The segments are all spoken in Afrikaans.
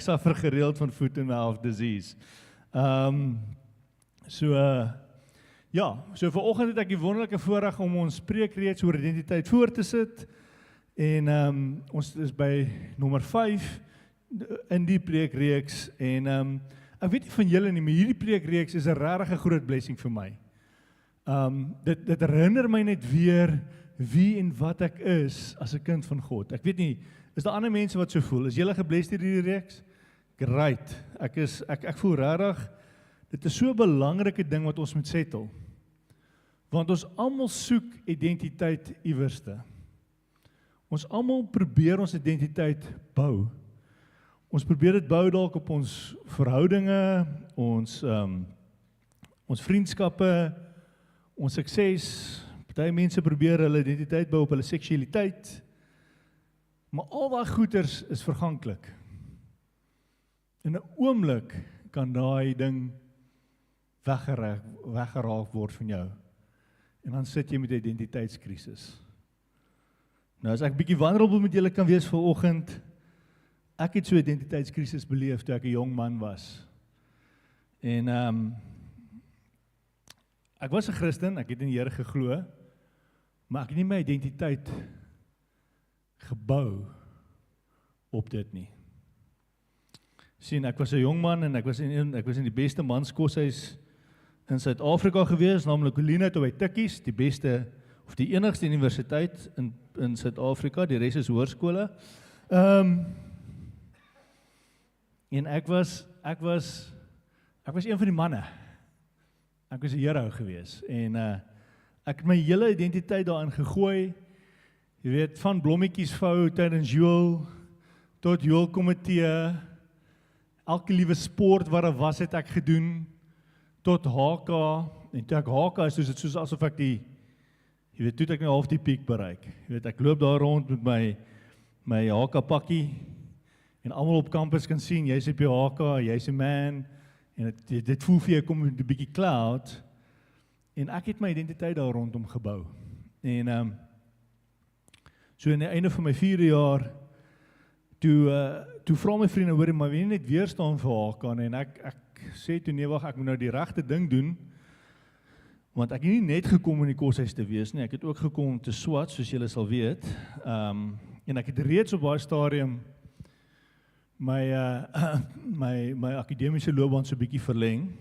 suffer gereeld van foot and mouth disease. So vanoggend het ek die wonderlike voorreg om ons preekreeks oor identiteit voor te sit. En ons is by nommer 5 in die preekreeks. En ek weet nie van julle nie, maar hierdie preekreeks is 'n regtig groot blessing vir my. Dit herinner my net weer wie en wat ek is as 'n kind van God. Ek weet nie, is daar ander mense wat so voel? Is julle gebless deur hierdie reeks? Great. Ek voel regtig, dit is so 'n belangrike ding wat ons moet settle. Want ons almal soek identiteit iewerste. Ons almal probeer ons identiteit bou. Ons probeer dit bou dalk op ons verhoudinge, ons vriendskappe, ons sukses. Party mense probeer hulle identiteit bou op hulle seksualiteit. Maar al daai goeters is verganklik. In 'n oomblik kan daai ding weggeraak word van jou. En dan sit jy met 'n identiteitskrisis. Nou as ek bietjie vulnerable met julle kan wees vanoggend, ek het so 'n identiteitskrisis beleef toe ek 'n jong man was. En ek was 'n Christen, ek het in die Here geglo, maar ek het nie my identiteit gebou op dit nie. Sien, ek was 'n jong man en ek was in die beste manskoshuis in Suid-Afrika gewees, naamlik Olinat by Tikkies, die beste of die enigste universiteit in Suid-Afrika, die res is hoërskole. En ek was een van die manne. Ek was 'n hero gewees en ek het my hele identiteit daarin gegooi. Jy weet, van blommetjies vou tydens Joel tot Joel komitee, elke liewe sport wat daar was het ek gedoen, tot HK, en toe ek HK is, dus het soos asof ek jy weet, toe het ek nou half die piek bereik. Jy weet, ek loop daar rond met my HK pakkie, en almal op campus kan sien, jy's op jou HK, jy's 'n man, en dit voel vir jou kom 'n bietjie cloud, en ek het my identiteit daar rondom gebou. En so in die einde van my 4de jaar, toe vra my vriende, hoor, maar wil jy net weer staan vir HK, en ek sê toe, nee, wag, ek moet nou die regte ding doen, want ek het nie net gekom in die koshuis te wees nie, ek het ook gekom om te swat, soos julle sal weet, en ek het reeds op daai stadium my akademiese loopbaan so bietjie verleng.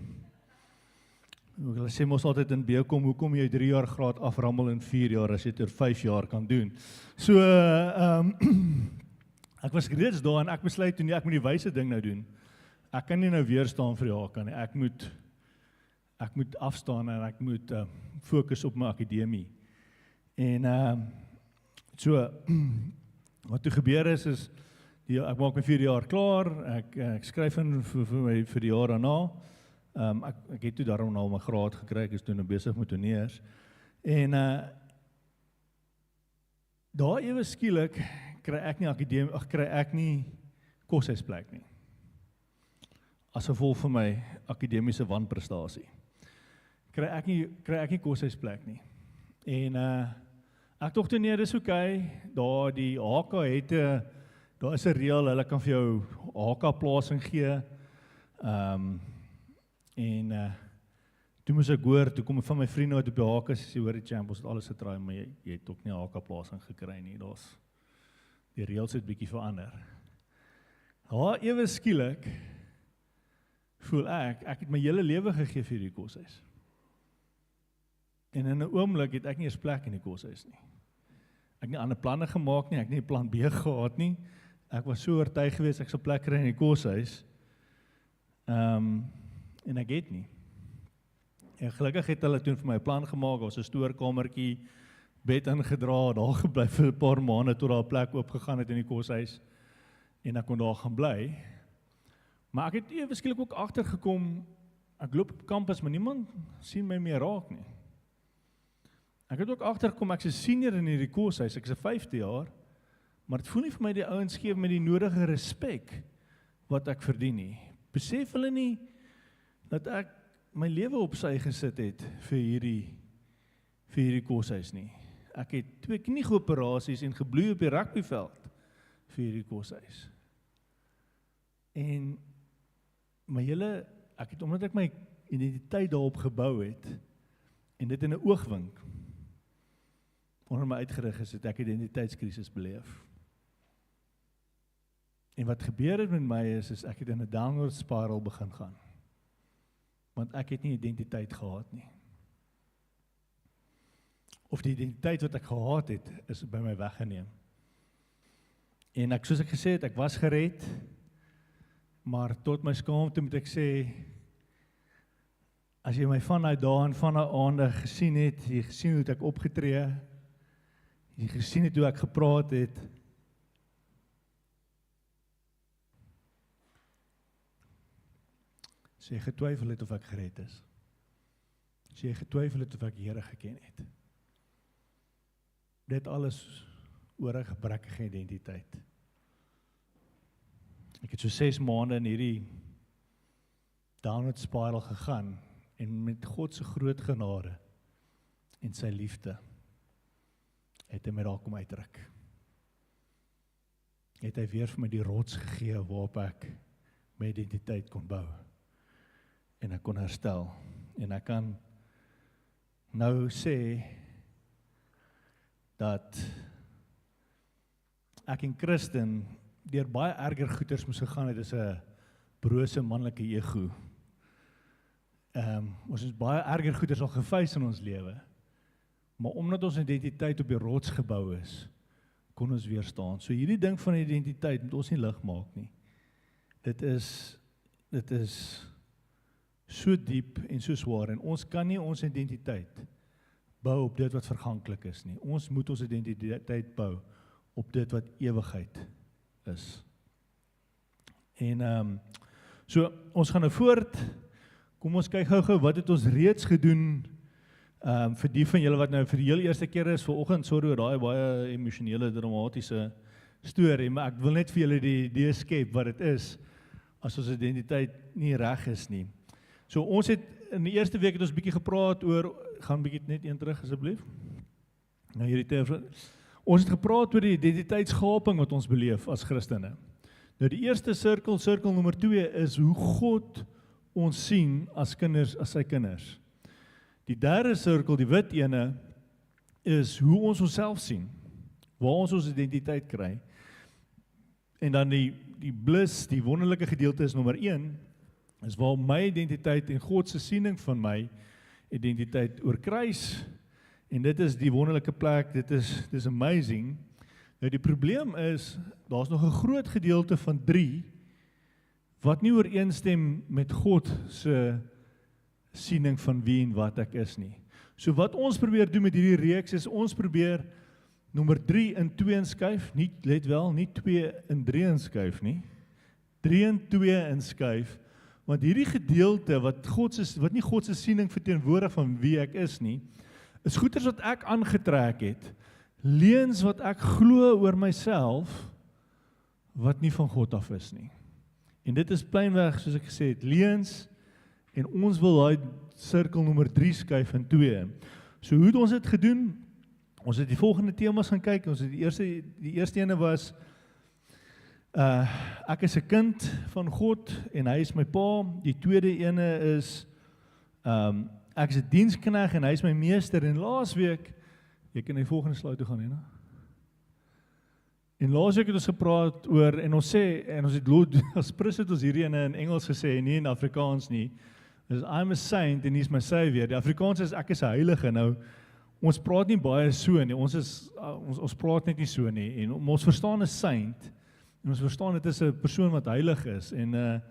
Hulle sê mos altyd in BCom, hoekom jy 3 jaar graad aframmel in 4 jaar, as jy dit oor 5 jaar kan doen. So, ek was reeds daar en ek besluit toe, nee, ek moet die wyse ding nou doen. Ek kan nie nou weer staan vir die HK nie, ek moet afstaan en ek moet fokus op my akademie. En so, wat toe gebeur is ek maak my 4 jaar klaar, ek skryf in vir die jaar daarna. Ek het toe daarom al my graad gekry, ek is toe nou besig met toneurs. En daar ewe skielik kry ek nie koshuisplek nie. As gevolg van my akademiese wanprestasie. Kry ek nie koshuisplek nie. En ek dink toe nee, dis oké. Daar die HK het daar is 'n reël, hulle kan vir jou HK-plasing gee. Toe moes ek hoor, toe kom van my vriende wat op die HK sê, hoor die champ, ons het alles getraai, maar jy het ook nie HK-plasing gekry nie. Die reëls het bietjie verander. Ewe skielik voel ek het my hele lewe gegee vir die koshuis. En in 'n oomblik het ek nie eens plek in die koshuis nie. Ek het nie ander planne gemaak nie, ek het nie plan B gehad nie. Ek was so oortuig geweest ek sal plek kry in die koshuis. En ek het nie. En gelukkig het hulle toen vir my 'n plan gemaak, daar was 'n stoorkamertjie, bed ingedra, daar gebly vir 'n paar maande tot daar 'n plek oopgegaan het in die koshuis en ek kon daar gaan bly. Maar ek het ewe skielik ook agtergekom, ek loop op kampus, maar niemand sien my meer raak nie. Ek het ook agtergekom, ek is 'n senior in hierdie koshuis, ek is 'n 5de jaar, maar dit voel nie vir my die ouens gee my die nodige respek wat ek verdien nie. Besef hulle nie dat ek my lewe op sy gesit het vir hierdie koshuis nie. Ek het 2 knieoperasies en gebloei op die rugbyveld vir hierdie koshuis. En omdat ek my identiteit daarop gebou het, en dit in 'n oogwink, onder my uitgerig is, het ek identiteitskrisis beleef. En wat gebeur het met my is ek het in 'n downward spiral begin gaan. Want ek het nie identiteit gehad nie. Of die identiteit wat ek gehad het, is by my weggeneem. En soos ek gesê het, ek was gered, maar tot my skaamte moet ek sê, as jy my van daai dae en van daai aande gesien het, jy gesien hoe ek opgetree, jy gesien het hoe ek gepraat het, as jy getwyfel het of ek gered is, as jy getwyfel het of ek die Here geken het, dit alles oor 'n gebrekkige identiteit. Ek het so 6 maande in hierdie downward spiral gegaan, en met God se groot genade en sy liefde het hy my daar kom uitdruk. Het hy weer vir my die rots gegee waarop ek my identiteit kon bou en ek kon herstel. En ek kan nou sê dat ek en Christen deur baie erger goeters moes gegaan het as 'n brose manlike ego. Ons is baie erger goeders al gefeis in ons lewe, maar omdat ons identiteit op die rots gebou is, kon ons weerstaan. So hierdie ding van identiteit moet ons nie lig maak nie. Dit is so diep en so swaar, en ons kan nie ons identiteit bou op dit wat verganklik is nie. Ons moet ons identiteit bou op dit wat ewigheid is. En so ons gaan nou voort. Kom ons kyk gou-gou, wat het ons reeds gedoen, vir die van julle wat nou vir die heel eerste keer is, vanoggend, sorry oor daai baie emosionele, dramatiese storie, maar ek wil net vir julle die idee skep wat dit is, as ons identiteit nie reg is nie. So ons het, in die eerste week het ons bietjie gepraat oor, gaan bietjie net een terug asseblief, nou hierdie terug, ons het gepraat oor die identiteitsgaping wat ons beleef as Christene. Nou die eerste sirkel nommer 2 is hoe God ons sien as kinders, as sy kinders. Die derde sirkel, die wit ene, is hoe ons onsself sien, waar ons identiteit kry. En dan die bliss, die wonderlike gedeelte is nommer 1, is waar my identiteit en God se siening van my identiteit oorkruis, en dit is die wonderlike plek, dit is amazing. Nou die probleem is, daar's nog 'n groot gedeelte van 3, wat nie ooreenstem met God se siening van wie en wat ek is nie. So wat ons probeer doen met hierdie reeks is, ons probeer nommer 3 in 2 inskuif, nie, let wel, nie 2 in 3 inskuif nie, 3 in 2 inskuif, want hierdie gedeelte wat nie God se siening verteenwoordig van wie ek is nie, is goeders wat ek aangetrek het, leuns wat ek glo oor myself, wat nie van God af is nie. En dit is pleinweg, soos ek gesê het, leuns, en ons wil daai sirkel nommer 3 skuif in 2. So hoe het ons dit gedoen? Ons het die volgende temas gaan kyk. Ons het die eerste ene was, ek is 'n kind van God, en hy is my pa. Die tweede ene is, ek is 'n diensknegt, en hy is my meester. En laasweek, jy kan die volgende slide toe gaan, hè? En laasweek het ons gepraat oor, en ons sê, en ons het as Chris het ons hierdie in Engels gesê, nie in Afrikaans nie, is I'm a saint and he's my savior. Die Afrikaans is ek is 'n heilige. Nou, ons praat nie baie so nie, ons praat net nie so nie, en ons verstaan 'n saint, en ons verstaan dit is 'n persoon wat heilig is, en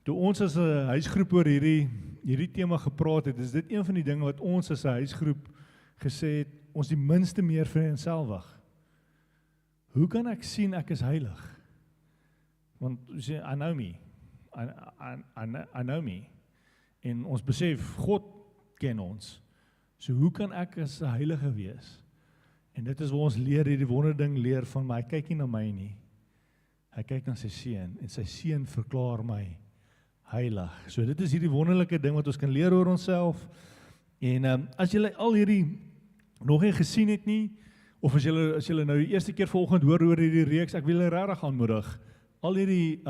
toe ons as 'n huisgroep oor hierdie tema gepraat het, is dit een van die dinge wat ons as 'n huisgroep gesê het, ons die minste meer vereenselwig. Hoe kan ek sien ek is heilig? Want sê, I know me. I know me. En ons besef, God ken ons. So hoe kan ek as 'n heilige wees? En dit is waar ons leer, hierdie wonderding leer van my, hy kyk nie na my nie. Hy kyk na sy seun, en sy seun verklaar my heilig. So dit is hierdie wonderlike ding wat ons kan leer oor onsself. En as julle al hierdie nog nie gesien het nie, of as julle nou die eerste keer vanoggend hoor oor hierdie reeks, ek wil julle regtig aanmoedig, al hierdie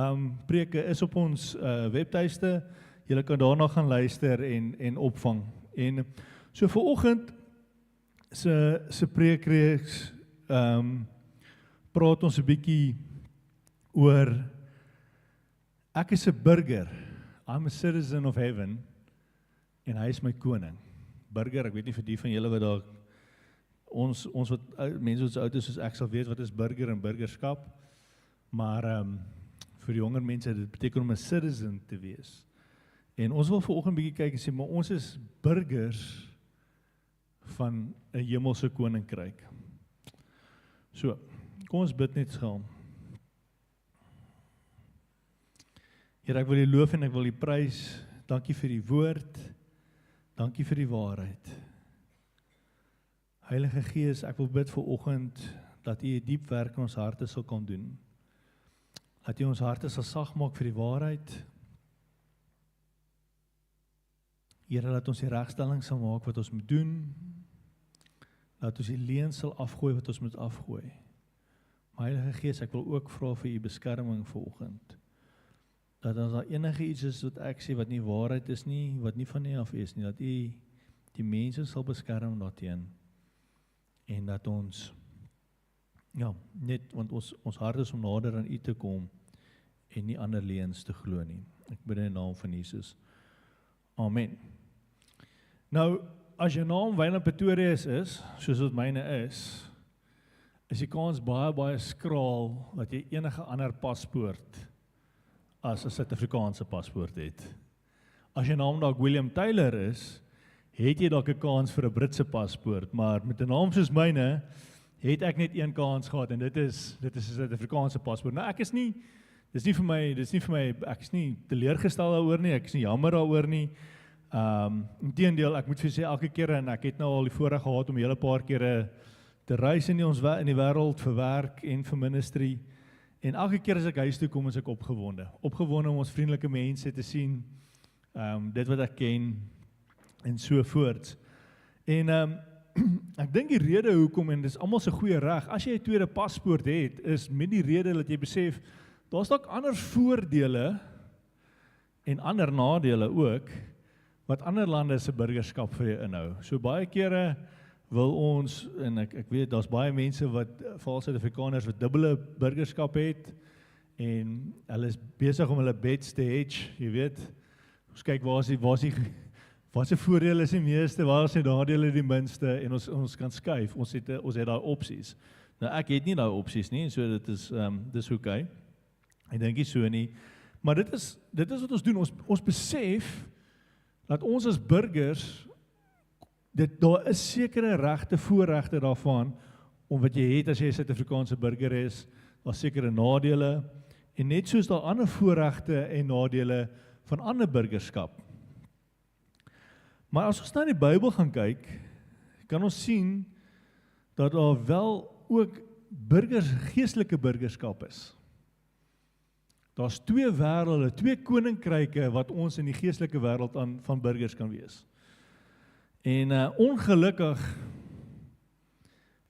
preke is op ons webtuiste. Julle kan daarna gaan luister en opvang. En so vanoggend se preekreeks praat ons 'n bietjie oor ek is 'n burger. I'm a citizen of heaven en hy is my koning. Burger, ek weet nie vir die van julle wat daar ons wat mense wat so oud is soos ek sal weet wat is burger en burgerskap. Maar vir jonger mense dit beteken om 'n citizen te wees. En ons wil vanoggend 'n bietjie kyk en sê maar ons is burgers van 'n hemelse koninkryk. So, kom ons bid net saam. Here, ek wil U loof en ek wil U prys. Dankie vir die woord. Dankie vir die waarheid. Heilige Gees, ek wil bid vanoggend dat U 'n diep werk in ons harte sal kom doen. Dat U ons harte sal sag maak vir die waarheid. Here, laat ons die regstelling sal maak wat ons moet doen. Laat ons die leuen sal afgooi wat ons moet afgooi. Maar Heilige Gees, ek wil ook vra vir U beskerming vanoggend. Dat as daar enige iets is wat ek sê wat nie waarheid is nie, wat nie van U af is nie, dat U die mense sal beskerm daarteen. En dat ons, ja, net, want ons hart is om nader aan U te kom en nie ander leuns te glo nie. Ek bid in die naam van Jesus. Amen. Nou, as jou naam Wynand Pretorius is, soos wat myne is die kans baie skraal dat jy enige ander paspoort as 'n Suid-Afrikaanse paspoort het. As jou naam dalk William Taylor is, het jy dalk 'n kans vir 'n Britse paspoort, maar met 'n naam soos myne het ek net een kans gehad en dit is 'n Suid-Afrikaanse paspoort. Nou ek is nie vir my ek is nie teleurgestel daaroor nie, ek is nie jammer daaroor nie. Inteendeel, ek moet vir sê elke keer en ek het nou al die voorreg gehad om 'n hele paar kere te reis in die wêreld vir werk en vir ministry. En elke keer as ek huis toe kom, is ek opgewonde om ons vriendelike mense te sien, dit wat ek ken en so voorts. En ek dink die rede hoekom, en dis almal se goeie reg, as jy 'n tweede paspoort het, is met die rede dat jy besef, daar's dalk ander voordele en ander nadele ook, wat ander lande se burgerskap vir jou inhou. So baie kere wil ons, en ek weet, daar's baie mense wat, veral Suid-Afrikaners wat dubbele burgerskap het, en hulle is besig om hulle bets te hedge, jy weet, ons kyk waar se voordele is die meeste, waar is die nadele die minste, en ons kan skuif, ons het daai opsies. Nou ek het nie daai opsies nie, so dit is okay. Ek dink nie so nie, maar dit is wat ons doen, ons besef, dat ons as burgers, daar is sekere regte, voorregte daarvan, om wat jy het as jy 'n Suid-Afrikaanse burger is, daar sekere nadele, en net soos daar ander voorregte en nadele van ander burgerskap. Maar as ons nou in die Bybel gaan kyk, kan ons sien, dat daar wel ook geestelike burgerskap is. Daar's twee wêrelde, twee koninkryke wat ons in die geestelike wêreld van burgers kan wees. En ongelukkig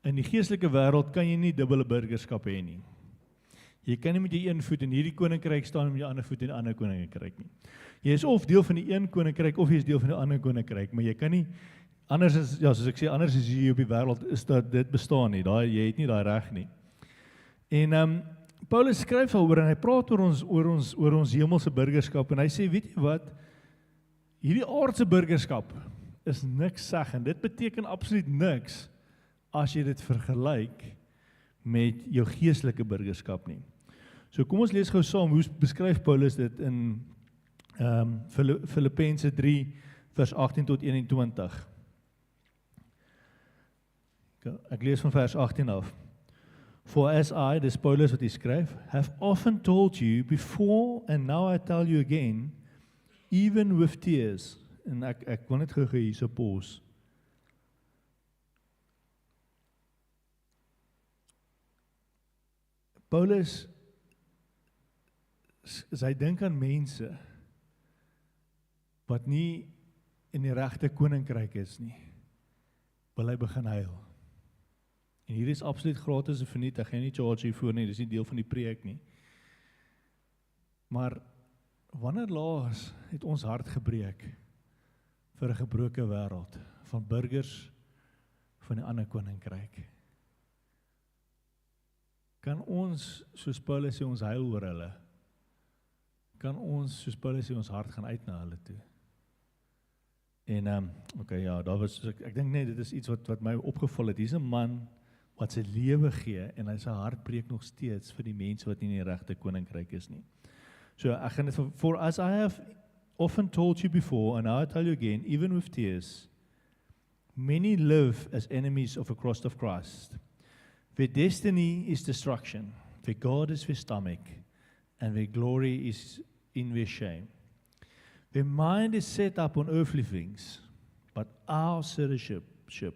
in die geestelike wêreld kan jy nie dubbele burgerskap hê nie. Jy kan nie met jy een voet in hierdie koninkryk staan en met jou ander voet in die ander koninkryk nie. Jy is of deel van die een koninkryk of jy is deel van die ander koninkryk, maar jy kan nie anders is, ja, soos ek sê, anders is hier op die wêreld is dat dit bestaan nie. Jy het nie daai reg nie. En Paulus skryf daaroor en hy praat oor ons hemelse burgerskap en hy sê, weet jy wat? Hierdie aardse burgerskap is niks seg en dit beteken absoluut niks as jy dit vergelyk met jou geestelike burgerskap nie. So kom ons lees gou saam hoe beskryf Paulus dit in Filippense 3 vers 18 tot 21. Ek lees van vers 18 af. For as I, dis Paulus wat hy skryf, have often told you before and now I tell you again, even with tears. En ek wil net gou hier so pause. Paulus, hy dink aan mense wat nie in die regte koninkryk is nie, wil hy begin huil. En hier is absoluut gratis en verniet, ek gaan nie charge hiervoor nie, dis nie deel van die preek nie. Maar wanneer laas het ons hart gebreek vir 'n gebroke wêreld van burgers van 'n ander koninkryk? Kan ons, soos Paulus sê, ons huil oor hulle? Kan ons, soos Paulus sê, ons hart gaan uit na hulle toe? En, ja, daar was, ek dink net, dit is iets wat my opgeval het. Hier's 'n man wat sy lewe gee, en hy sy hart breek nog steeds vir die mense wat nie in die regte koninkryk is nie. So, ek gaan dit, for as I have often told you before, and I tell you again, even with tears, many live as enemies of the cross of Christ. Their destiny is destruction, their God is their stomach, and their glory is in their shame. Their mind is set up on earthly things, but our citizenship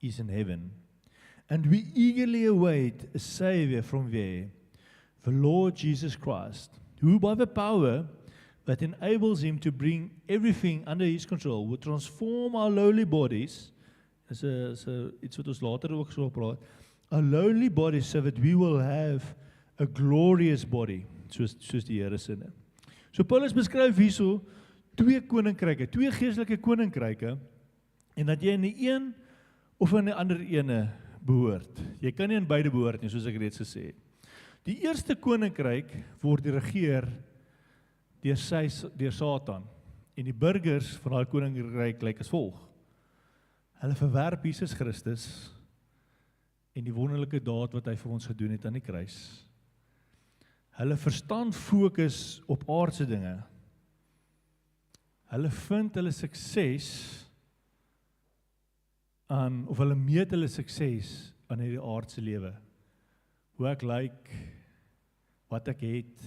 is in heaven. And we eagerly await a Savior from there, the Lord Jesus Christ, who by the power that enables him to bring everything under his control will transform our lowly bodies, is iets wat ons later ook sal praat, our lowly bodies so that we will have a glorious body, soos die Here sê. So Paulus beskryf hierso twee koninkryke, twee geestelike koninkryke, en dat jy in die een of in die ander ene behoort. Jy kan nie in beide behoort nie, soos ek reeds gesê het. Die eerste koninkryk word geregeer deur Satan, en die burgers van daai koninkryk lyk as volg. Hulle verwerp Jesus Christus en die wonderlike daad wat hy vir ons gedoen het aan die kruis. Hulle verstand fokus op aardse dinge. Hulle vind hulle sukses aan, of hulle meet hulle sukses aan hierdie aardse lewe. Hoe ek lyk, wat ek het,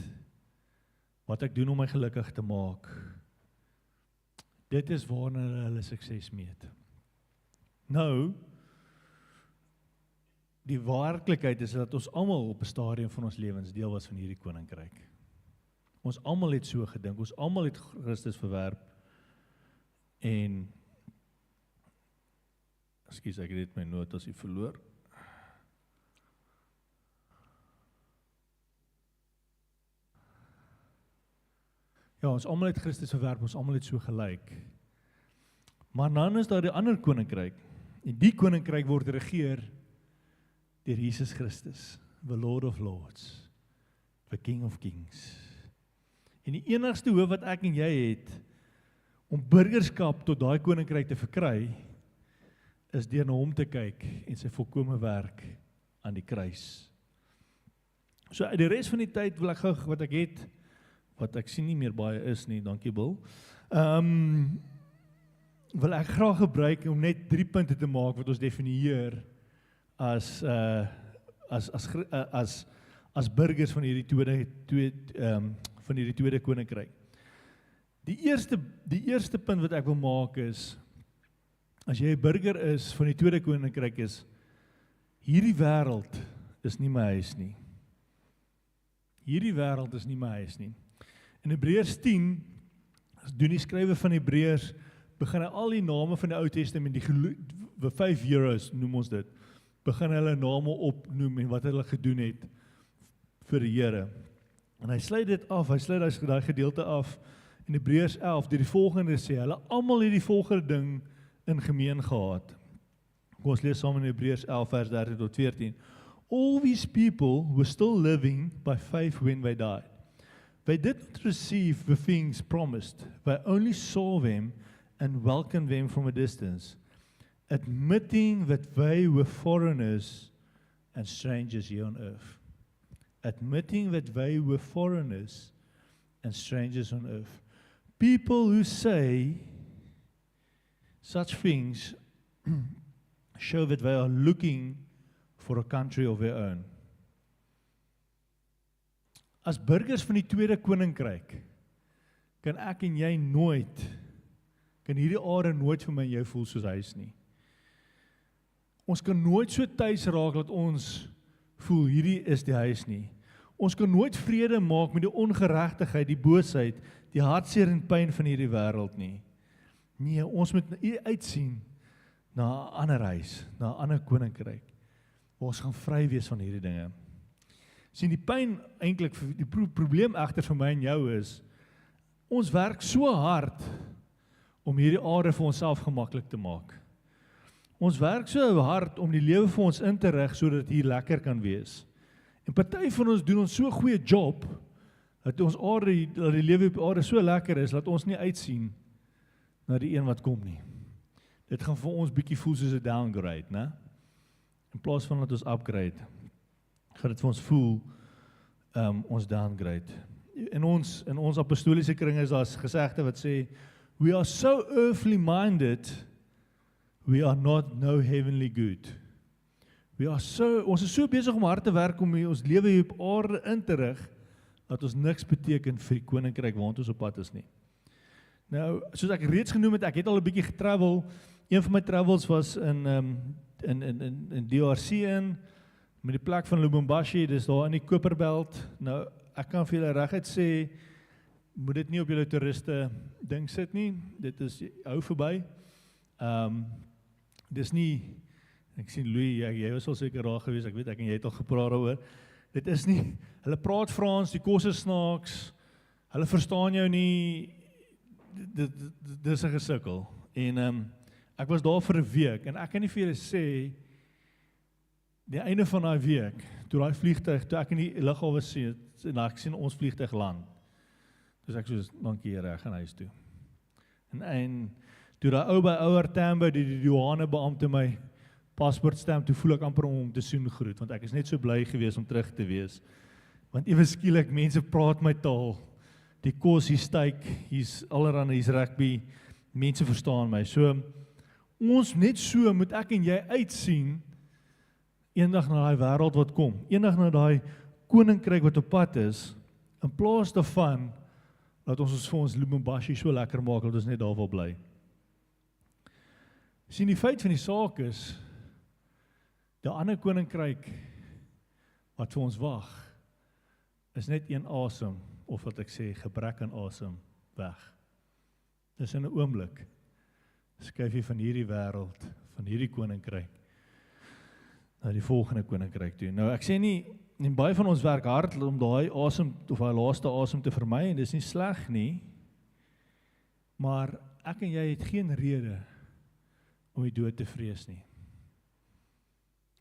wat ek doen om my gelukkig te maak. Dit is waarna hulle sukses meet. Nou, die werklikheid is dat ons almal op 'n stadium van ons lewens deel was van hierdie koninkryk. Ons almal het so gedink, ons almal het Christus verwerp, en ekskuus, ek het my notas hier verloor. Ja, ons almal het Christus verwerp, ons almal het so gelyk. Maar dan is daar die ander koninkryk, en die koninkryk word geregeer deur Jesus Christus, the Lord of Lords, the King of Kings. En die enigste hoop wat ek en jy het om burgerskap tot daai koninkryk te verkry, is deur na hom te kyk en sy volkome werk aan die kruis. So uit die res van die tyd wil ek gou wat ek het, wat ek sien nie meer baie is nie, dankie Bill, wil ek graag gebruik om net 3 punte te maak wat ons definieer as burgers van hierdie tweede koninkryk. Die eerste punt wat ek wil maak is, as jy 'n burger is van die tweede koninkryk, is hierdie wêreld is nie my huis nie. Hierdie wêreld is nie my huis nie. In Hebreërs 10, as doen die skrywer van Hebreërs, begin hy al die name van die Ou Testament, die 5 heroes noem ons dit, begin hulle name opnoem en wat hulle gedoen het vir die Here. En hy sluit dit af, hy sluit daai gedeelte af in Hebreërs 11, deur die volgende sê, hulle almal het die volgende ding in gemeen gehad. Kom ons lees saam in Hebreërs 11 vers 13 tot 14. All these people were still living by faith when they died. They did not receive the things promised, they only saw them and welcomed them from a distance, admitting that they were foreigners and strangers here on earth. Admitting that they were foreigners and strangers on earth. People who say such things show that they are looking for a country of their own. As burgers van die tweede koninkryk, kan ek en jy nooit, kan hierdie aarde nooit vir my en jou voel soos huis nie. Ons kan nooit so tuis raak dat ons voel, hierdie is die huis nie. Ons kan nooit vrede maak met die ongeregtigheid, die boosheid, die hartseer en pyn van hierdie wêreld nie. Nee, ons moet uitsien na 'n ander huis, na 'n ander koninkryk, waar ons gaan vry wees van hierdie dinge. Sien die pyn eintlik, die probleem egter vir my en jou is, ons werk so hard om hierdie aarde vir onsself gemaklik te maak. Ons werk so hard om die lewe vir ons in te rig sodat dit hier lekker kan wees. En party van ons doen ons so 'n goeie job dat ons aarde, dat die lewe op aarde so lekker is dat ons nie uitsien na die een wat kom nie. Dit gaan vir ons bietjie voel soos 'n downgrade, né? In plaas van dat ons upgrade, gaan dit vir ons voel ons downgrade. In ons apostoliese kring is daar gesegde wat sê, we are so earthly minded, we are not no heavenly good. Ons is so besig om hard te werk om ons lewe hier op aarde in te rig, dat ons niks beteken vir die koninkryk waant ons op pad is nie. Nou, soos ek reeds genoem het, ek het al 'n bietjie getravel. Een van my travels was in DRC met die plek van Lubumbashi, dis daar in die Koperbelt. Nou, ek kan vir julle reguit sê, moet dit nie op julle toeriste ding sit nie, dit is, hou verby. Dis nie, ek sien Louis, jy was al seker daar gewees, ek weet, ek en jy het al gepraat oor, dit is nie, hulle praat Frans, die kos is snaaks, hulle verstaan jou nie, dit is 'n gesukkel, en ek was daar vir 'n week, en ek kan nie vir julle sê, die einde van daai week, toe ek in die lughawe sien, en ek sien ons vliegtuig land, dus ek soos, dankie Here, ek gaan huis toe. En toe daai ou by ouer Tambo, die douanebeampte my paspoortstamp, toe voel ek amper om te soen groet, want ek is net so bly gewees om terug te wees. Want ewe skielik, mense praat my taal, die kos, hier steak, hier's allerhande, hier's rugby, mense verstaan my. So, ons net so moet ek en jy uitsien, eendag na daai wêreld wat kom, eendag na daai koninkryk wat op pad is, in plaas daarvan, dat ons vir ons Lubumbashi so lekker maak, dat ons net daar wil bly. Sien, die feit van die saak is, die ander koninkryk wat vir ons wag, is net een asem, of wat ek sê, gebrek aan asem, weg. Dis in 'n oomblik, skuif jy van hierdie wêreld, van hierdie koninkryk, na die volgende koninkryk toe. Nou ek sê nie, en baie van ons werk hard om daai asem, of daai laaste asem te vermy, en dis nie sleg nie, maar ek en jy het geen rede om die dood te vrees nie.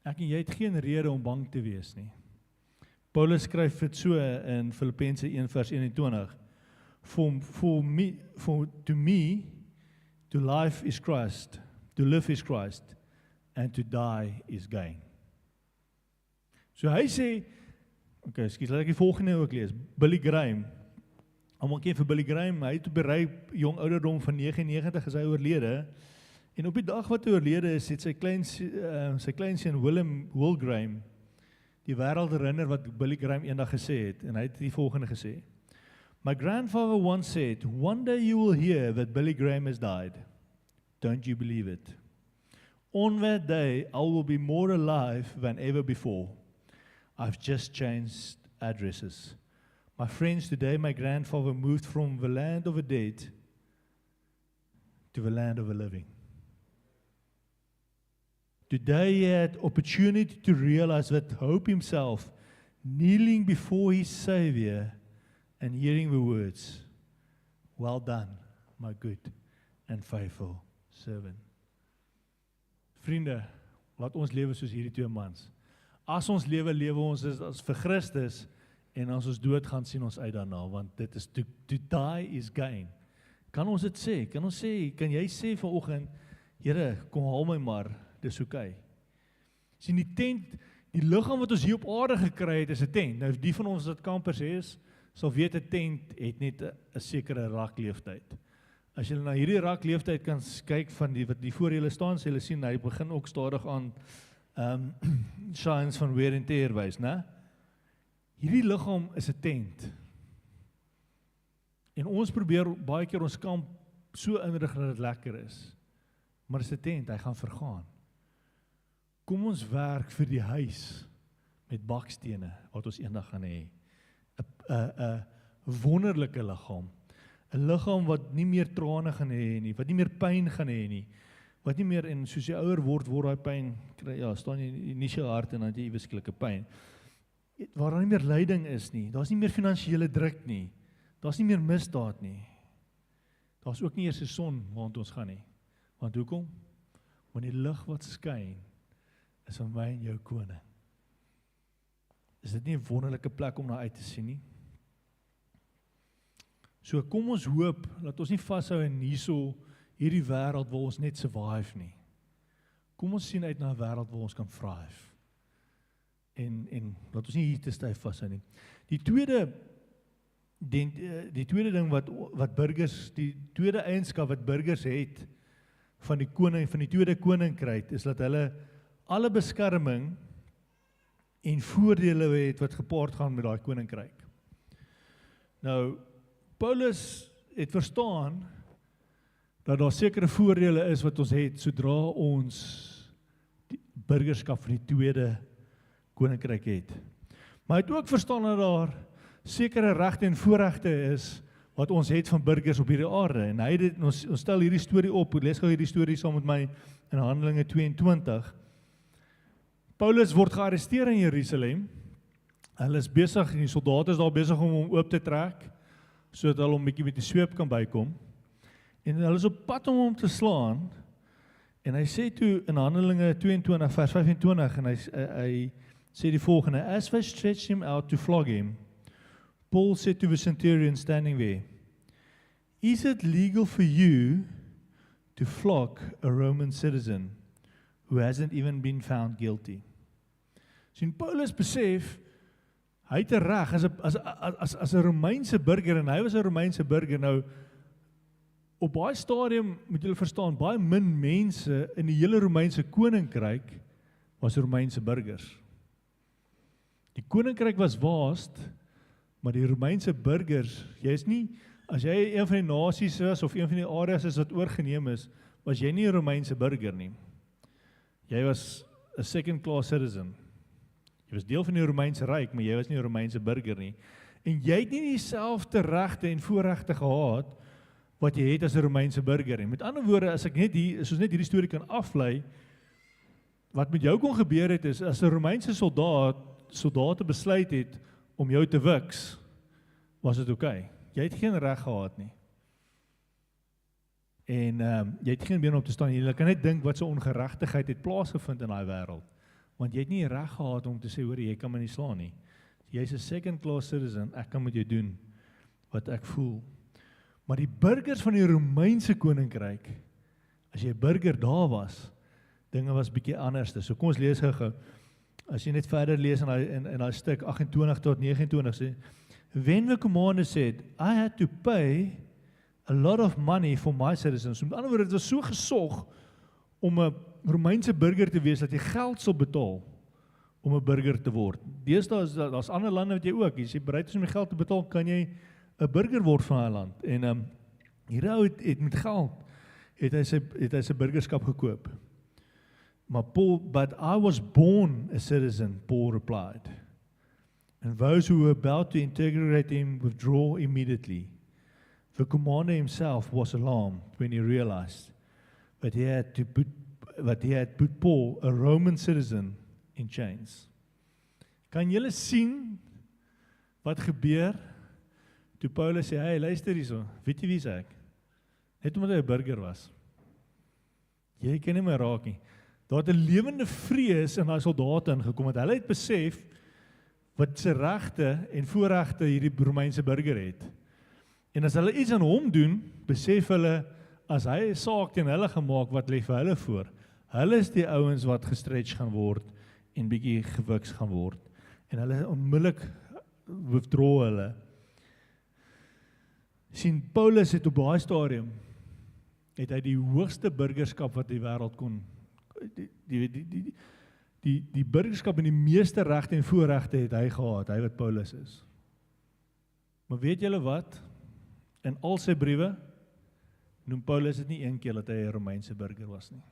Ek en jy het geen rede om bang te wees nie. Paulus skryf dit so in Filippense 1 vers 21. To me, to life is Christ, to live is Christ, and to die is gain. So hy sê, ekskuus, laat ek die volgende ook lees. Billy Graham, almal ken vir Billy Graham, hy het op 'n ryp jong ouderdom van 99 is hy oorlede. En op die dag wat hy oorlede is, het sy kleinseun Will Graham die wêreld herinner wat Billy Graham eendag gesê het, en hy het die volgende gesê. My grandfather once said, one day you will hear that Billy Graham has died. Don't you believe it? On that day, I will be more alive than ever before. I've just changed addresses. My friends, today my grandfather moved from the land of the dead to the land of the living. Today he had opportunity to realize that hope himself, kneeling before his Savior and hearing the words, well done, my good and faithful servant. Vriende, laat ons lewe soos hierdie twee mans. As ons lewe ons is as vir Christus, en as ons dood gaan sien ons uit daarna, want dit is to die is gain. Kan ons dit sê? Kan jy sê vanoggend, Here, kom haal my maar, dis okay. Sien die tent, die liggaam wat ons hier op aarde gekry het, is 'n tent. Nou die van ons wat kampers is, sal weet 'n tent het net 'n sekere rakleeftyd. As jy na hierdie rakleeftyd kan kyk van die wat die voor julle staan, sê julle sien hy begin ook stadig aan signs van wear and tear wys, né? Hierdie liggaam is 'n tent. En ons probeer baie keer ons kamp so inrig dat dit lekker is. Maar dit is 'n tent, hy gaan vergaan. Kom ons werk vir die huis met bakstene wat ons eendag gaan hê. 'n wonderlike liggaam. 'n Liggaam wat nie meer trane gaan hê nie, wat nie meer pyn gaan hê nie. Wat nie meer, en soos jy ouer word daai pyn kry, ja, staan jy nie so hard en dan jy ewesklike pyn. waar daar nie meer lyding is nie, daar's nie meer finansiële druk nie, daar's nie meer misdaad nie. Daar's ook nie eers 'n son waant ons gaan nie. Want hoekom? Want die lig wat skyn is van my en jou koning. Is dit nie 'n wonderlike plek om na uit te sien nie? So kom ons hoop, laat ons nie vashou in hierdie wêreld waar ons net survive nie. Kom ons sien uit na 'n wêreld waar ons kan thrive. En laat ons nie hier te styf vashou nie. Die tweede ding wat burgers, die tweede eienskap wat burgers het van die tweede koninkryk, is dat hulle alle beskerming en voordele het wat gepaard gaan met daai koninkryk. Nou, Paulus het verstaan dat daar sekere voordele is wat ons het sodra ons die burgerskap van die tweede koninkryk het. Maar hy het ook verstaan dat daar sekere regte en voorregte is wat ons het van burgers op hierdie aarde. En hy het ons stel hierdie storie op. Lees gou hierdie storie saam met my in Handelinge 22. Paulus word gearresteer in Jerusalem. Hulle is besig en die soldate is daar besig om hom oop te trek sodat hulle hom bietjie met die sweep kan bykom. En hulle is op pad om hom te slaan. En hy sê toe in Handelinge 22 vers 25 en hy sê die volgende: As they stretched him out to flog him, Paul said to the centurion standing there, Is it legal for you to flog a Roman citizen who hasn't even been found guilty? Sien, Paulus besef, hy het 'n reg as 'n Romeinse burger, en hy was 'n Romeinse burger. Nou, op baie stadium, moet julle verstaan, baie min mense in die hele Romeinse koninkryk was Romeinse burgers. Die koninkryk was vaast, maar die Romeinse burgers, jy is nie, as jy een van die nasies is, of een van die areas is wat oorgeneem is, was jy nie 'n Romeinse burger nie. Jy was 'n second class citizen. Jy was deel van die Romeinse ryk, maar jy was nie 'n Romeinse burger nie. En jy het nie dieselfde regte en voorregte gehad, wat jy het as 'n Romeinse burger. En met ander woorde, as ons net hierdie storie kan aflei, wat met jou kon gebeur het, is, as 'n Romeinse soldate besluit het, om jou te wiks, was dit oké. Jy het geen reg gehad nie. En jy het geen been om te staan. Jy kan net dink wat so ongeregtigheid het plaasgevind in daai wêreld. Want jy het nie reg gehad om te sê, hoor, jy kan my nie slaan nie. Jy's 'n second class citizen, ek kan met jou doen wat ek voel. Maar die burgers van die Romeinse koninkryk, as jy 'n burger daar was, dinge was bietjie anders. So kom ons lees gou. As jy net verder lees in daai stuk 28 tot 29 sê, When the commander said, I had to pay a lot of money for my citizens. Met ander woorde, dit was so gesog om 'n Romeinse burger te wees, dat jy geld sal betaal om 'n burger te word. Deesdae daar's ander lande wat jy ook, as jy bereid is om die geld te betaal, kan jy 'n burger word van 'n land. En hierdie ou het met geld, het hy sy burgerskap gekoop. Maar but I was born a citizen, Paul replied. And those who were about to interrogate him withdraw immediately. The commander himself was alarmed when he realized that he had put Paul, a Roman citizen, in chains. Kan julle sien wat gebeur toe Paulus sê, hey, luister hierso, weet jy wie is ek? Net omdat hy 'n burger was. Jy ken nie my raak nie. Daar het 'n lewende vrees in daai soldate ingekom, want hulle het besef wat sy regte en voorregte hierdie Romeinse burger het. En as hulle iets aan hom doen, besef hulle, as hy 'n saak teen hulle gemaak, wat lê vir hulle voor? Hulle is die ouens wat gestretch gaan word en bietjie gewiks gaan word. En hulle onmiddellik withdraw hulle. Sien, Paulus het op daai stadium, het hy die hoogste burgerskap wat die wêreld kon, die burgerskap en die meeste regte en voorregte het hy gehad, hy wat Paulus is. Maar weet julle wat? In al sy briewe noem Paulus dit nie een keer dat hy 'n Romeinse burger was nie.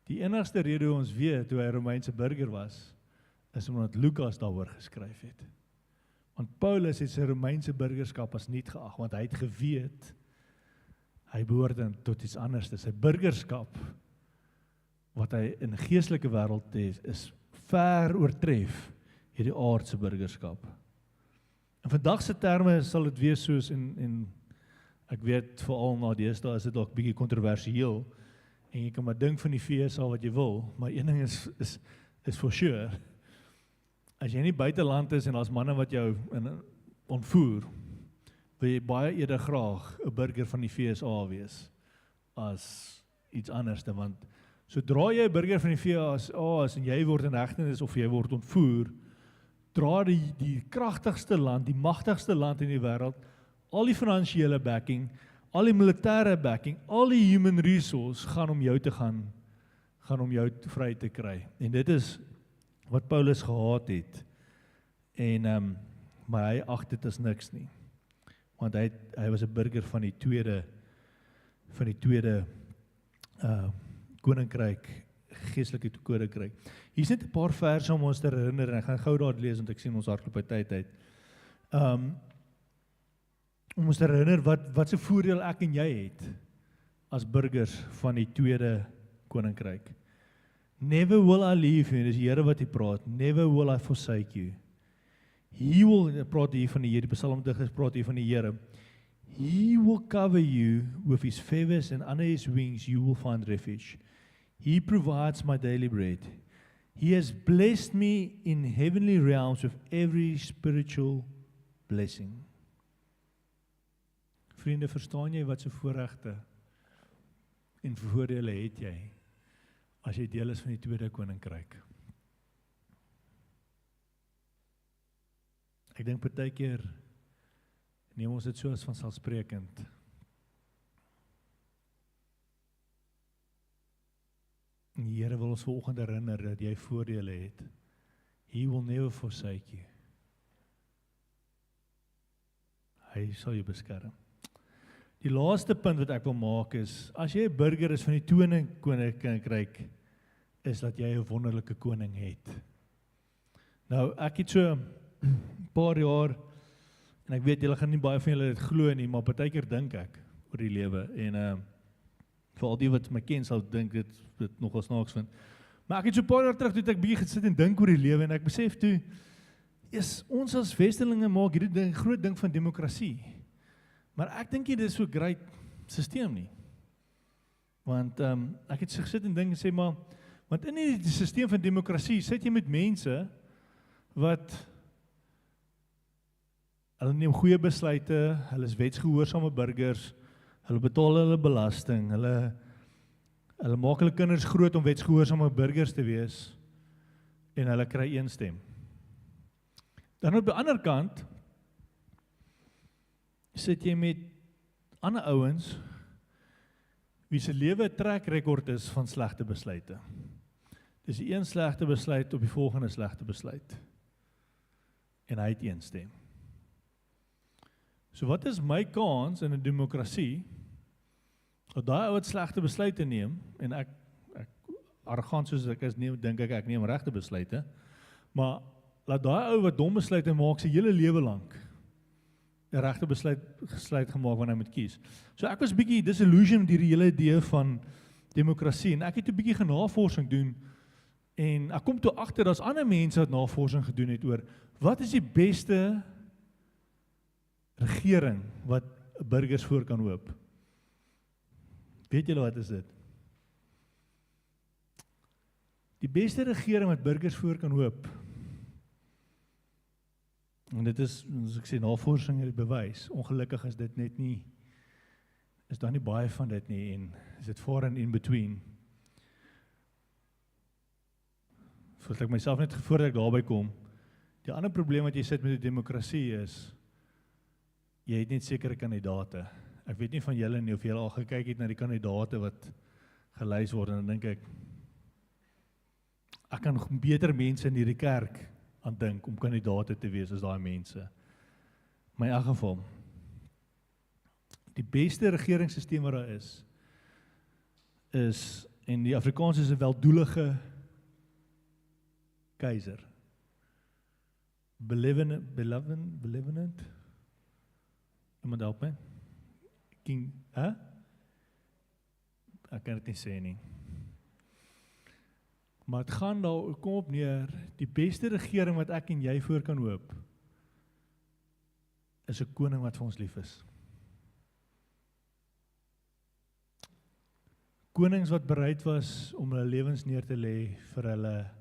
Die enigste rede hoe ons weet hoe hy 'n Romeinse burger was, is omdat Lukas daaroor geskryf het. Want Paulus het sy Romeinse burgerskap as niet geag, want hy het geweet, hy behoort tot iets anders. Sy burgerskap, wat hy in die geestelike wêreld het, is ver oortref hierdie aardse burgerskap. In vandag se terme sal dit wees soos en ek weet veral na deesdae is dit dalk bietjie kontroversieel en jy kan maar dink van die FSA wat jy wil, maar een ding is for sure. As jy nie buiteland is en daar's manne wat jou ontvoer, wil jy baie eerder graag 'n burger van die FSA wees as iets anders, want sodra jy 'n burger van die FSA is en jy word in hegtenis of jy word ontvoer, dra die kragtigste land, die magtigste land in die wêreld, al die finansiële backing, al die militêre backing, al die human resource gaan om jou te gaan om jou vry te kry. En dit is wat Paulus gehaat het. En maar hy ag dit as niks nie. Want hy was 'n burger van die tweede koninkryk, geestelike koninkryk. Hier's net 'n paar verse om ons te herinner en ek gaan gou daar lees want ek sien ons hardloop uit tyd uit. Om ons te herinner wat se voordeel ek en jy het as burgers van die tweede koninkryk. Never will I leave you, dis die Here wat hier praat. Never will I forsake you. He will, praat hier van die Here, die psalmdigter praat hier van die Here. He will cover you with his feathers and under his wings you will find refuge. He provides my daily bread. He has blessed me in heavenly realms with every spiritual blessing. Vriende, verstaan jy wat se voorregte en voordele het jy as jy deel is van die tweede koninkryk? Ek dink partykeer neem ons dit so as vanselfsprekend. Die Here wil ons vanoggend herinner dat jy voordele het. He will never forsake you. Hy sal jou beskerm. Die laaste punt wat ek wil maak is, as jy 'n burger is van die tweede koninkryk, is dat jy 'n wonderlike koning het. Nou, ek het so 'n paar jaar, en ek weet julle gaan nie baie van julle dit glo nie, maar partykeer dink ek oor die lewe, en vir al die wat my ken sal dink dit nogal snaaks vind. Maar ek het so 'n paar jaar terug, toe ek bietjie gesit en dink oor die lewe, en ek besef toe, ons as Westerlinge maak hierdie groot ding van demokrasie. Maar ek dink nie dit is so great sisteem nie. Want ek het gesit en dink en sê maar, want in die sisteem van demokrasie sit jy met mense wat hulle neem goeie besluite, hulle is wetsgehoorsame burgers, hulle betaal hulle belasting, hulle maak hulle kinders groot om wetsgehoorsame burgers te wees en hulle kry een stem. Dan op die ander kant sit jy met ander ouens wie se lewe track record is van slegte besluite. Dis die een slegte besluit op die volgende slegte besluit. En hy het een stem. So wat is my kans in 'n demokrasie dat daai ou wat slegte besluite neem en ek arrogant soos ek is, dink ek neem regte besluite, maar laat daai ou wat dom besluite maak sy hele lewe lank 'n regte besluit gemaak wanneer hy moet kies. So ek was bietjie disillusioned deur die hele idee van demokrasie en ek het 'n bietjie navorsing doen en ek kom toe agter daar's ander mense wat navorsing gedoen het oor wat is die beste regering wat burgers voor kan hoop. Weet julle wat is dit? Die beste regering wat burgers voor kan hoop. En dit is, as ek sê, navorsing het bewys, ongelukkig is dit net nie, is daar nie baie van dit nie, en is dit far and in between. Voel ek myself net voordat ek daarby kom, die ander probleem wat jy sit met die demokrasie is, jy het net sekere kandidate. Ek weet nie van julle nie, of julle al gekyk het na die kandidate wat gelys word, en dan dink ek kan beter mense in hierdie kerk aan dink om kandidate te wees as daai mense. Maar in elk geval, die beste regeringssysteem wat daar is, en die Afrikaans is 'n weldoelige keiser. Benevolent? Iemand help my? King, Ek kan dit nie sê nie. Maar het gaan daar, kom op neer, die beste regering wat ek en jy voor kan hoop, is 'n koning wat vir ons lief is. Konings wat bereid was om hulle lewens neer te lê vir hulle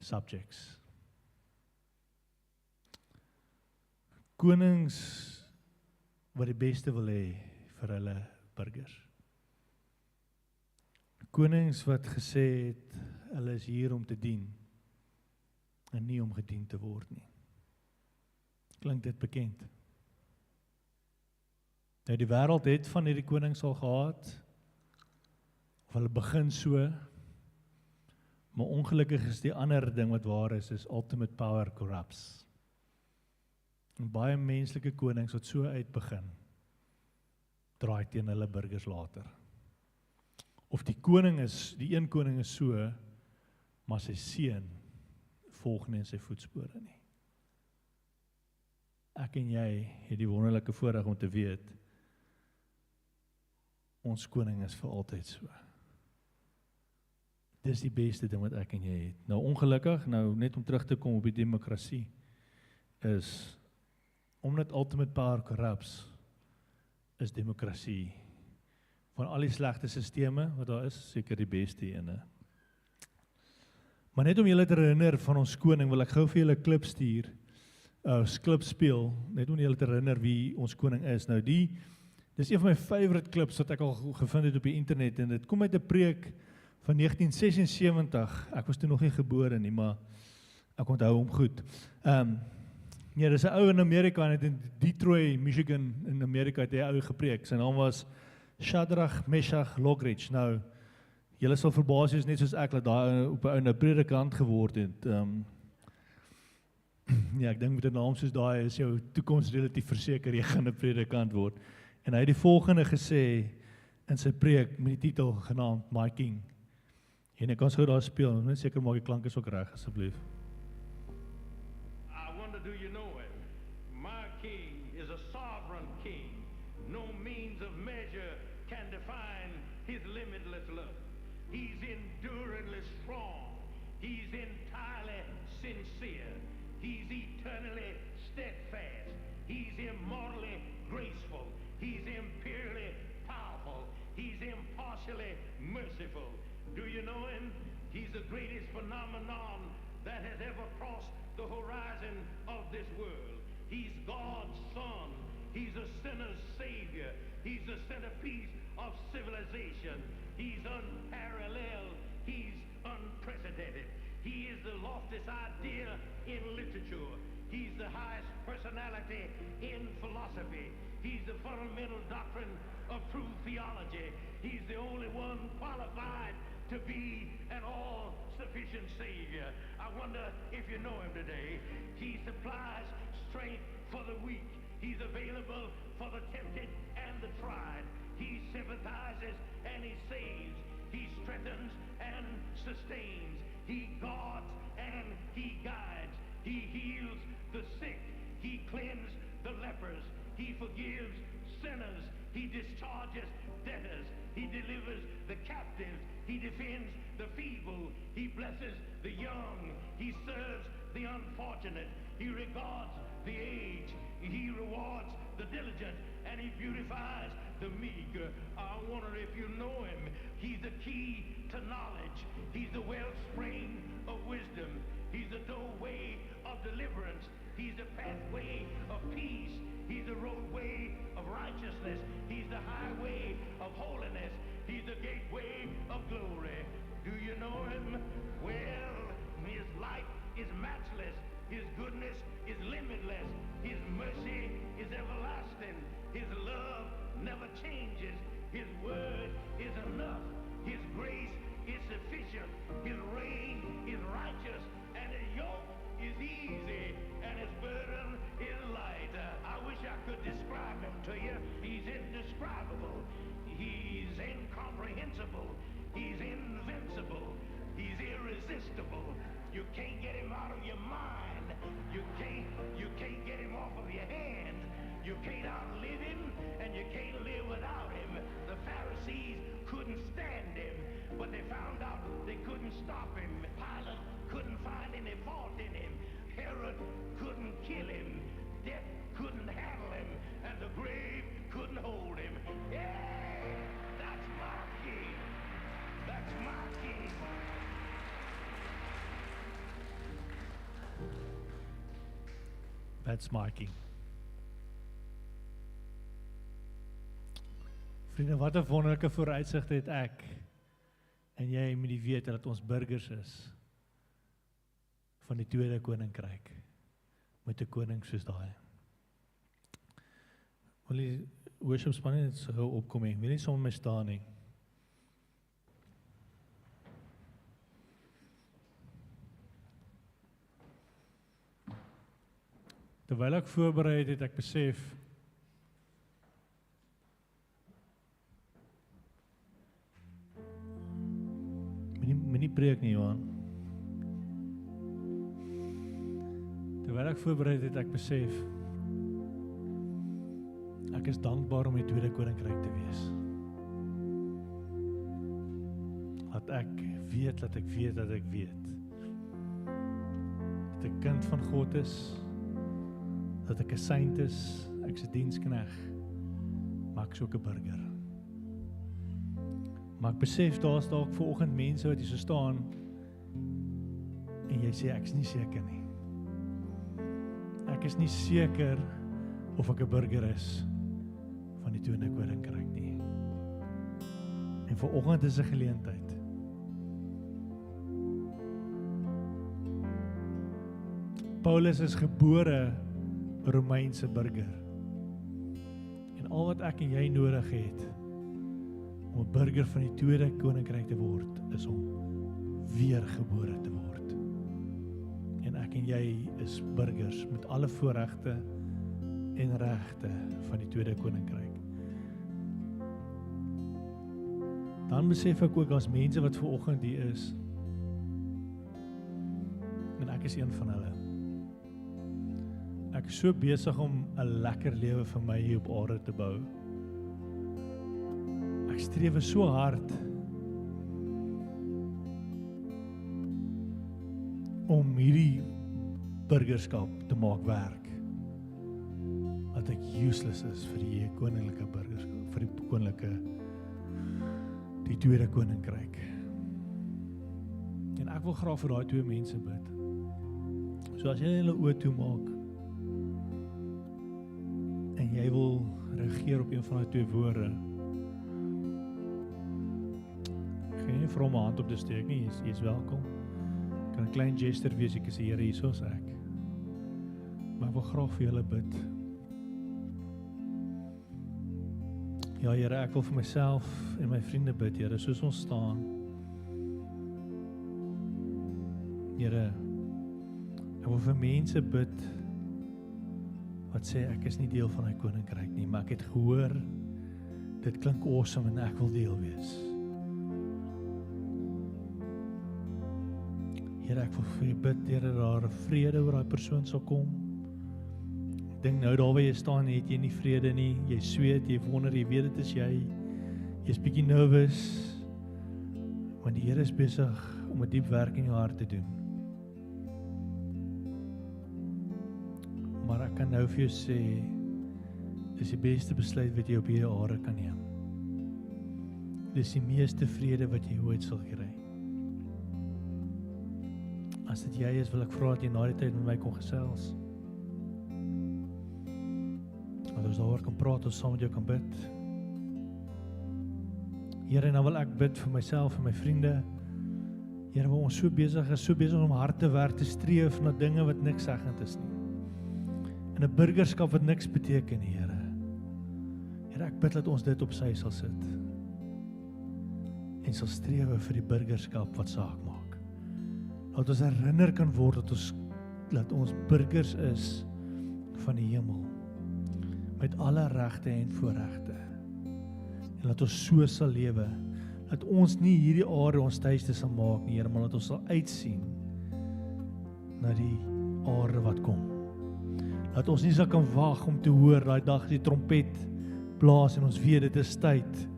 subjects. Konings wat die beste wil hê vir hulle burgers. Konings wat gesê het, hulle is hier om te dien, en nie om gedien te word nie. Klink dit bekend? Nou die wêreld het van hierdie konings al gehad, of hulle begin so, maar ongelukkig is die ander ding wat waar is ultimate power corrupts. En baie menslike konings wat so uitbegin, draai teen hulle burgers later. Of die een koning is so, maar sy seun volg nie in sy voetspore nie. Ek en jy het die wonderlike voorreg om te weet, ons koning is vir altyd so. Dis die beste ding wat ek en jy het. Nou ongelukkig, net om terug te kom op die demokrasie, is, omdat ultimate power corrupts, is demokrasie, van al die slegte sisteme wat daar is, seker die beste ene. Maar net om julle te herinner van ons koning, wil ek gou vir julle 'n klip stuur, klip speel, net om julle te herinner wie ons koning is. Nou dis een van my favorite clips wat ek al gevind het op die internet, en dit kom uit 'n preek van 1976, ek was toe nog nie gebore nie, maar ek onthou hom goed. Ja, dis 'n ou in Amerika, en het in Detroit, Michigan, in Amerika het hy ou gepreek. Sy naam was Shadrach, Meshach, Logridge. Nou, julle sal verbaas wees net soos ek, dat daai op 'n ou 'n predikant geword het. Ja, ek dink met 'n naam soos daai is jou toekoms relatief verseker, jy gaan 'n predikant word. En hy het die volgende gesê in sy preek met die titel genaamd My King. En ek kan sou daar speel, net seker maak die klank is ook reg, asseblief. I wonder, do you know him? My King is a sovereign king. No means of measure can define his limitless love. He's enduringly strong. He's entirely sincere. He's eternally steadfast. He's immortally graceful. He's imperially powerful. He's impartially merciful. Do you know him? He's the greatest phenomenon that has ever crossed the horizon of this world. He's God's son. He's a sinner's savior. He's the centerpiece of civilization. He's unparalleled. He's unprecedented. He is the loftiest idea in literature. He's the highest personality in philosophy. He's the fundamental doctrine of true theology. He's the only one qualified to be an all-sufficient Savior. I wonder if you know him today. He supplies strength for the weak. He's available for the tempted and the tried. He sympathizes and he saves. He strengthens and sustains. He guards and he guides. He heals the sick. He cleanses the lepers. He forgives sinners. He discharges debtors. He delivers the captives. He defends the feeble. He blesses the young. He serves the unfortunate. He regards the aged. He rewards the diligent. And he beautifies the meek. I wonder if you know him. He's the key to knowledge. He's the wellspring of wisdom. He's the doorway of deliverance. He's the pathway of peace. He's the roadway of righteousness. He's the highway of holiness. He's the gateway of glory. Do you know him? Well, his light is matchless. His goodness is limitless. His mercy is everlasting. His love never changes. His word is enough. His grace is sufficient. His reign is righteous. And his yoke is easy. And his burden is light. I wish I could describe him to you. He's indescribable. He's incomprehensible. He's invincible. He's irresistible. You can't get him out of your mind. You can't get him off of your hand. You can't outlive him, and you can't live without him. The Pharisees couldn't stand him, but they found out they couldn't stop That's Mikey. Vriende, wat 'n wonderlike vooruitsig het ek en jy moet die weet dat ons burgers is van die tweede koninkryk met 'n koning soos daai. Wil jy worship span net so opkom en wil jy saam met my staan nie? Terwyl ek voorberei het ek besef Moenie preek nie, Johan. Terwyl ek voorberei het ek besef ek is dankbaar om die tweede koninkryk te wees. Dat ek weet dat ek weet dat ek kind van God is, dat ek 'n saint is, ek is 'n diensknegt, maar ek is ook 'n burger. Maar ek besef daar's dalk vanoggend mense wat hier so staan en jy sê ek is nie seker nie. Ek is nie seker of ek 'n burger is van die tweede koninkryk nie. En vanoggend is 'n geleentheid. Paulus is gebore Romeinse burger. En al wat ek en jy nodig het om 'n burger van die tweede koninkryk te word, is om weergebore te word. En ek en jy is burgers met alle voorregte en regte van die tweede koninkryk. Dan besef ek ook as mense wat vanoggend hier is, en ek is een van hulle. Ek is so besig om 'n lekker lewe vir my hier op aarde te bou. Ek streef so hard om hierdie burgerskap te maak werk, dat ek useless is vir die koninklike burgerskap, vir die tweede koninkryk. En ek wil graag vir daai twee mense bid. So as jy hulle oë toemaak en jy wil reageer op een van die twee woorde, geen nie vir hom 'n hand op te steek nie, jy is welkom. Kan 'n klein gesture wees, ek is die Here hier soos ek. Maar ek wil graag vir julle bid. Ja Here, ek wil vir myself en my vriende bid, Here, soos ons staan. Here, ek wil vir mense bid wat sê ek is nie deel van die koninkryk nie, maar ek het gehoor, dit klink awesome en ek wil deel wees. Here, ek wil vir u bid, Here, daar vrede oor daai persoon sal kom. Ek dink nou daar waar jy staan, het jy nie vrede nie, jy sweet, jy wonder, jy weet dit is jy is bietjie nervous, want die Here is besig om 'n diep werk in jou hart te doen. Maar ek kan nou vir jou sê, dis die beste besluit wat jy op hierdie aarde kan neem. Dis die meeste vrede wat jy ooit sal kry. As dit jy is, wil ek vra dat jy na die tyd met my kon gesels. Dat ons daaroor kan praat, ons saam met jou kan bid. Here, nou wil ek bid vir myself en my vriende. Here, waar ons so besig om hard te werk, te streef na dinge wat niks seggend is nie. En 'n burgerskap wat niks beteken nie, Here. Here, ek bid dat ons dit op sy sal sit. En sal strewe vir die burgerskap wat saak maak. Dat ons herinner kan word dat ons burgers is van die hemel. Met alle regte en voorregte. En dat ons so sal lewe, dat ons nie hierdie aarde ons tuiste sal maak nie, Here, maar dat ons sal uitsien na die aarde wat kom. Dat ons nie sal kan wag om te hoor daai dag die trompet blaas en ons weet dit is tyd,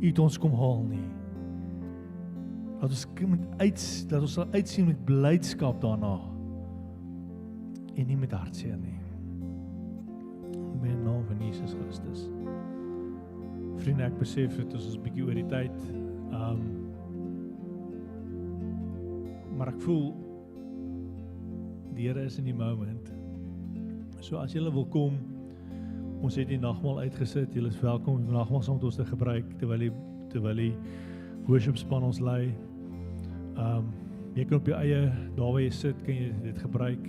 U het ons kom haal nie. Dat ons sal uitsien met blydskap daarna en nie met hartseer nie. In die naam van Jesus Christus. Vriende, ek besef dit ons is bietjie oor die tyd. Maar ek voel die Here is in die moment. So as julle wil kom, ons het die nagmaal uitgesit, julle is welkom om die nagmaal saam met ons te gebruik, terwyl die worshipspan ons lei. Jy kan op jou eie, daar waar jy sit, kan jy dit gebruik.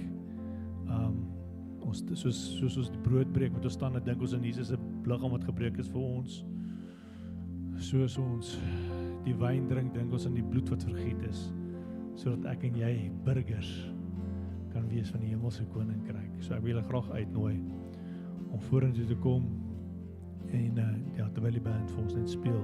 Soos ons die brood breek met ons staan, dink ons aan Jesus se liggaam wat gebreek is vir ons. Soos ons die wyn drink, dink ons aan die bloed wat vergiet is, sodat ek en jy burgers kan wees van die hemelse koninkryk. So ek wil julle graag uitnooi om vorentoe te kom en terwyl die band vir ons net speel,